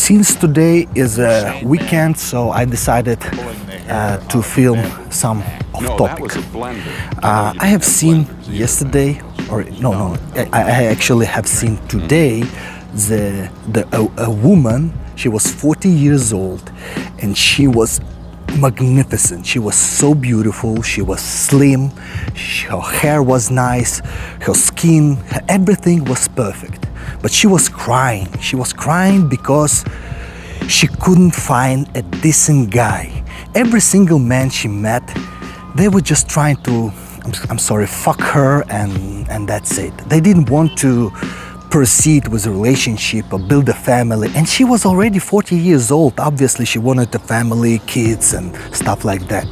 Since today is a weekend, so I decided to film some off-topic. I have seen yesterday, or I actually have seen today a woman. She was 40 years old, and she was magnificent. She was so beautiful. She was slim. Her hair was nice. Her skin, everything was perfect. But she was crying. She was crying because she couldn't find a decent guy. Every single man she met, they were just trying to, fuck her, and that's it. They didn't want to proceed with a relationship or build a family. And she was already 40 years old. Obviously, she wanted a family, kids, and stuff like that.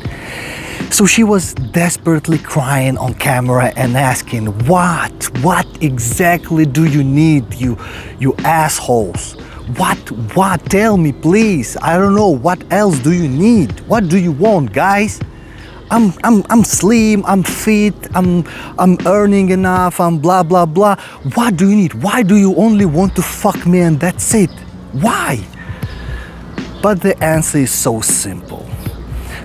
So she was desperately crying on camera and asking, what exactly do you need, you assholes? What? Tell me, please. I don't know. What else do you need? What do you want, guys? I'm slim, I'm fit, I'm earning enough, I'm blah, blah, blah. What do you need? Why do you only want to fuck me and that's it? Why? But the answer is so simple.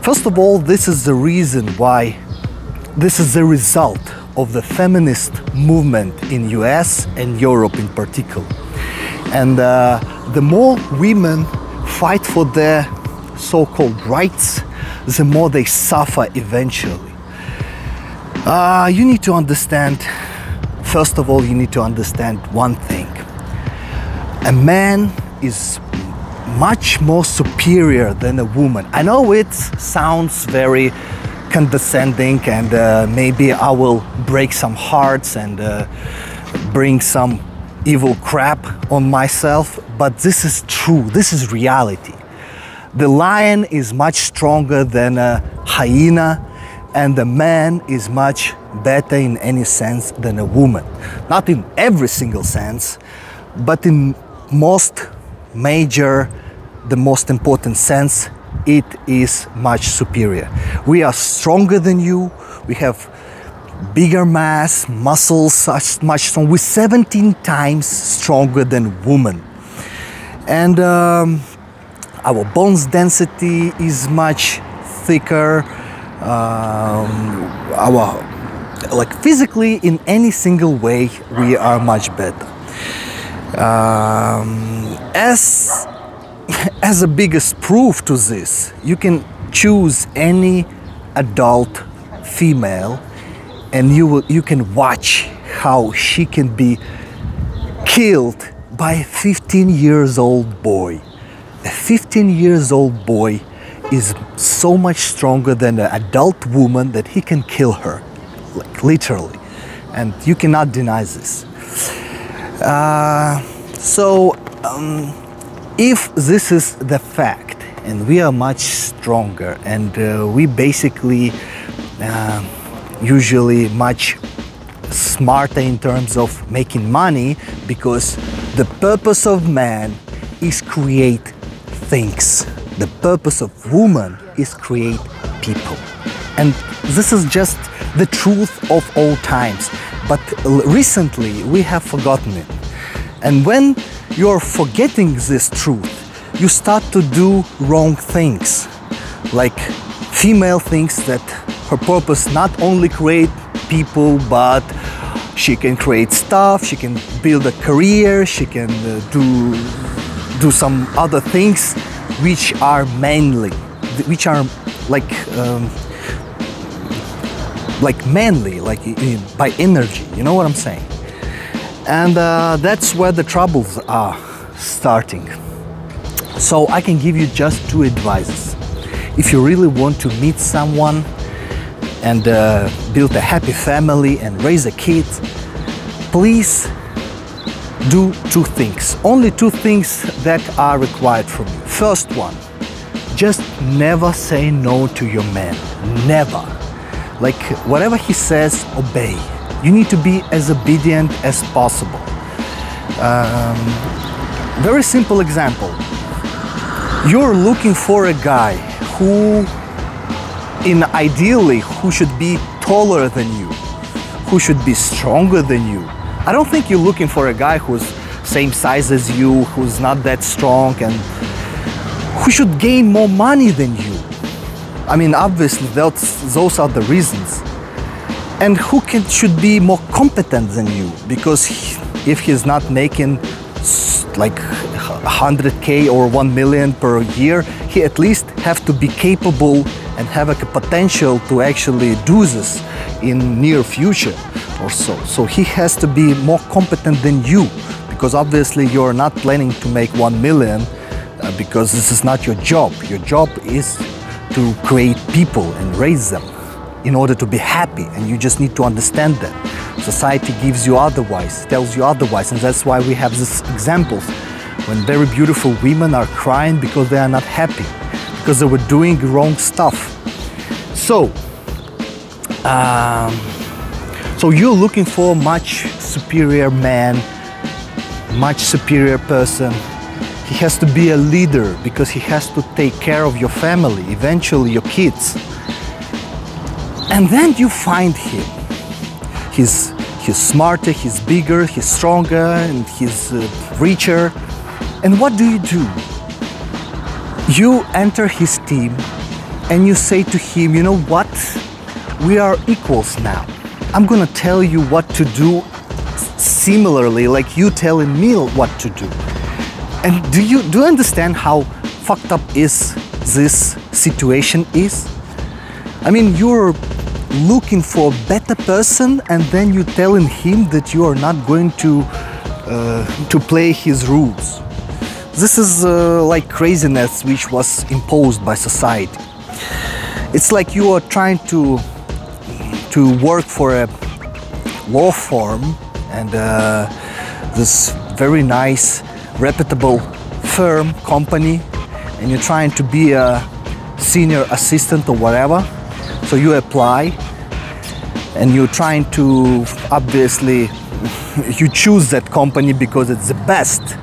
First of all, this is the reason why, this is the result of the feminist movement in US and Europe in particular. And the more women fight for their so-called rights, the more they suffer eventually. You need to understand, first of all, you need to understand one thing. A man is much more superior than a woman. I know it sounds very condescending, and maybe I will break some hearts and bring some evil crap on myself, but this is true, this is reality. The lion is much stronger than a hyena, and the man is much better in any sense than a woman. Not in every single sense, but in most major, the most important sense, it is much superior. We are stronger than you, we have bigger mass, muscles, much stronger. We're 17 times stronger than women. And our bones density is much thicker. Like physically, in any single way, we are much better. As a biggest proof to this, you can choose any adult female, and you can watch how she can be killed by a 15-year-old boy. A 15-year-old boy is so much stronger than an adult woman that he can kill her, like literally, and you cannot deny this. If this is the fact, and we are much stronger, and we basically usually much smarter in terms of making money, because the purpose of man is create things. The purpose of woman is create people. And this is just the truth of all times. But recently we have forgotten it. And when you're forgetting this truth, you start to do wrong things. Like female thinks that her purpose not only create people, but she can create stuff, she can build a career, she can do some other things which are manly, which are like manly, like by energy, you know what I'm saying? And that's where the troubles are starting. So I can give you just two advices. If you really want to meet someone and build a happy family and raise a kid, please do two things. Only two things that are required from you. First one, just never say no to your man. Never. Like whatever he says, obey. You need to be as obedient as possible. Very simple example. You're looking for a guy who should be taller than you, who should be stronger than you. I don't think you're looking for a guy who's same size as you, who's not that strong, and who should gain more money than you. I mean, obviously, those are the reasons. And who should be more competent than you, because if he's not making like 100K or 1 million per year, he at least have to be capable and have a potential to actually do this in near future or so. So he has to be more competent than you, because obviously you're not planning to make 1 million because this is not your job. Your job is to create people and raise them in order to be happy, and you just need to understand that. Society gives you otherwise, tells you otherwise, and that's why we have these examples when very beautiful women are crying because they are not happy, because they were doing wrong stuff. So you're looking for a much superior man, much superior person. He has to be a leader because he has to take care of your family, eventually your kids. And then you find him. He's smarter, he's bigger, he's stronger, and he's richer. And what do? You enter his team and you say to him, you know what? We are equals now. I'm gonna tell you what to do similarly like you telling me what to do. And do you understand how fucked up is this situation is? I mean, you're looking for a better person, and then you're telling him that you are not going to play his rules. This is like craziness which was imposed by society. It's like you are trying to work for a law firm, and this very nice, reputable firm, company, and you're trying to be a senior assistant or whatever. So you apply, and you're trying to, obviously, you choose that company because it's the best.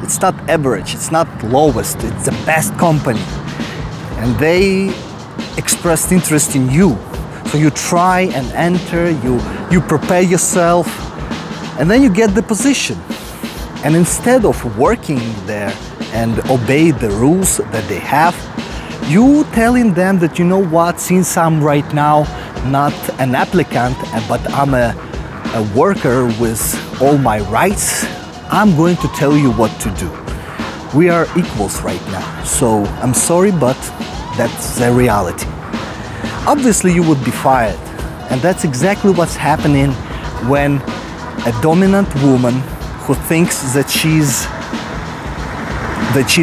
It's not average, it's not lowest, it's the best company. And they expressed interest in you. So you try and enter, you prepare yourself, and then you get the position. And instead of working there and obey the rules that they have, you telling them that, you know what, since I'm right now not an applicant, but I'm a worker with all my rights, I'm going to tell you what to do. We are equals right now. So I'm sorry, but that's the reality. Obviously you would be fired. And that's exactly what's happening when a dominant woman who thinks that she's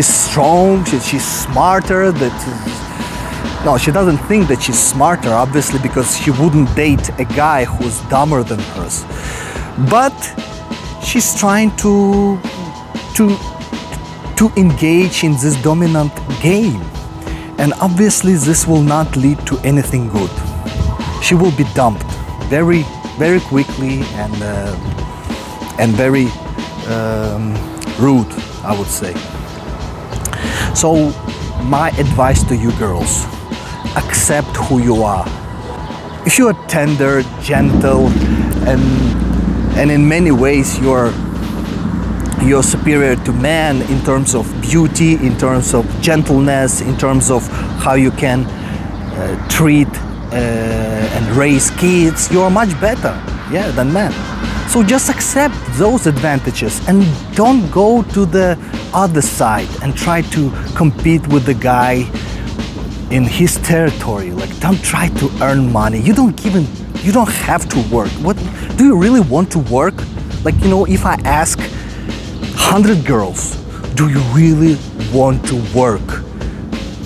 strong, that she's smarter, no, she doesn't think that she's smarter, obviously, because she wouldn't date a guy who's dumber than hers. But she's trying to engage in this dominant game. And obviously this will not lead to anything good. She will be dumped very, very quickly and very rude, I would say. So my advice to you girls, accept who you are. If you are tender, gentle, and in many ways you're superior to men in terms of beauty, in terms of gentleness, in terms of how you can treat and raise kids, you are much better, yeah, than men. So just accept those advantages and don't go to the other side and try to compete with the guy in his territory. Like, don't try to earn money. You don't have to work. What do you really want to work? Like, you know, if I ask 100 girls, do you really want to work?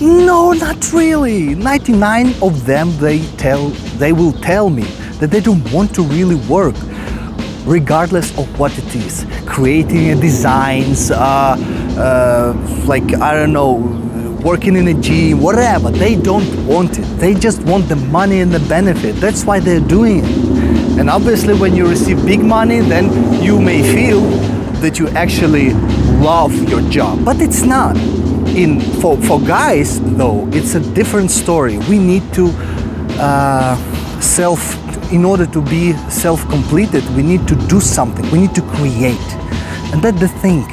No, not really. 99 of them, they will tell me that they don't want to really work, regardless of what it is. Creating designs, like, I don't know, working in a gym, whatever. They don't want it. They just want the money and the benefit. That's why they're doing it. And obviously when you receive big money, then you may feel that you actually love your job, but it's not. For guys though, it's a different story. We need to in order to be self-completed, we need to do something. We need to create. And that's the thing.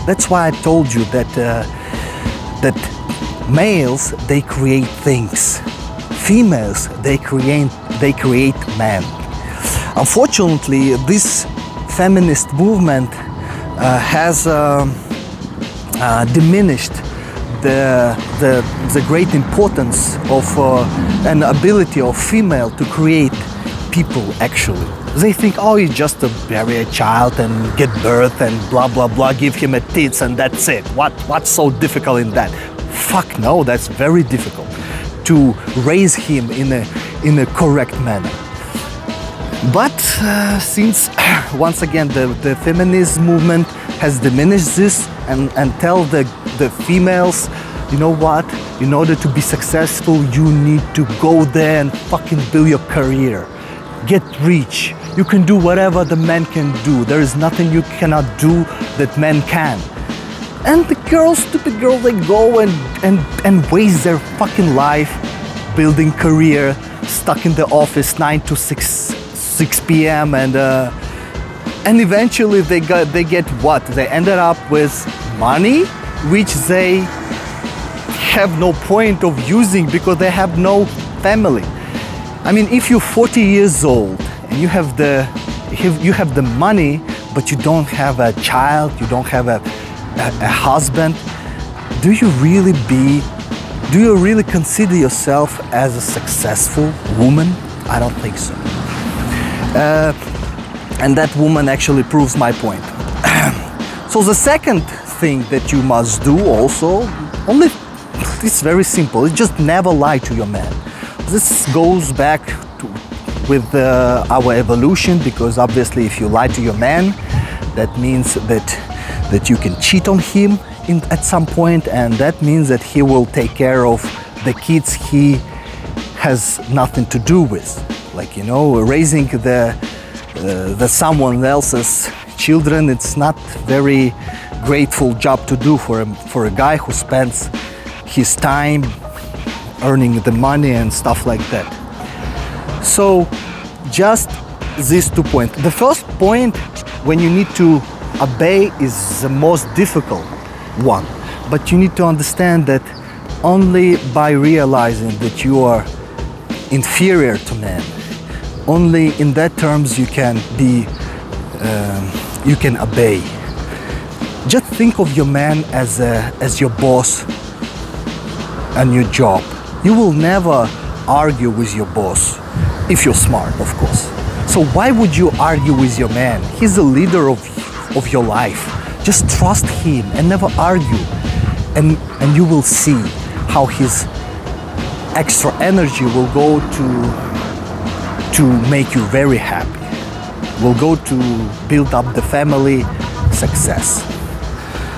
That's why I told you that that males, they create things. Females, they create men. Unfortunately, this feminist movement has diminished the great importance of an ability of female to create people. Actually, they think, oh, you just bury a child and get birth and blah blah blah, give him a tits and that's it. What's so difficult in that? Fuck no, that's very difficult to raise him in a correct manner. But since once again the feminist movement has diminished this and tell the females, you know what, in order to be successful you need to go there and fucking build your career, get rich, you can do whatever the men can do, there is nothing you cannot do that men can. And the girls, stupid girls, they go and waste their fucking life building career, stuck in the office 9 to 6 p.m. and eventually they get what? They ended up with money, which they have no point of using because they have no family. I mean, if you're 40 years old and you have the money, but you don't have a child, you don't have a husband, do you really consider yourself as a successful woman? I don't think so. And that woman actually proves my point. So the second thing that you must do also, it's very simple, it's just never lie to your man. This goes back with our evolution, because obviously if you lie to your man, that means that you can cheat on him at some point, and that means that he will take care of the kids he has nothing to do with. Like, you know, raising the someone else's children, it's not very grateful job to do for a guy who spends his time earning the money and stuff like that. So just these 2 points. The first point, when you need to obey, is the most difficult one, but you need to understand that only by realizing that you are inferior to men, only in that terms you can obey. Just think of your man as your boss and your job. You will never argue with your boss if you're smart, of course. So why would you argue with your man? He's the leader of your life. Just trust him and never argue, and you will see how his extra energy will go to make you very happy, will go to build up the family success.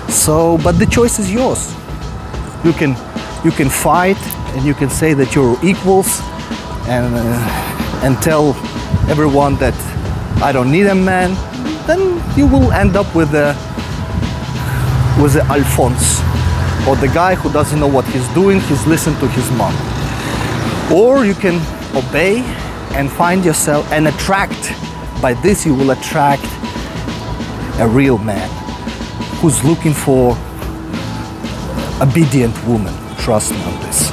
So, but the choice is yours. You can fight and you can say that you're equals and tell everyone that I don't need a man. Then you will end up with the Alphonse, or the guy who doesn't know what he's doing, he's listening to his mom. Or you can obey and find yourself and attract. By this you will attract a real man who's looking for obedient woman. Trust me on this.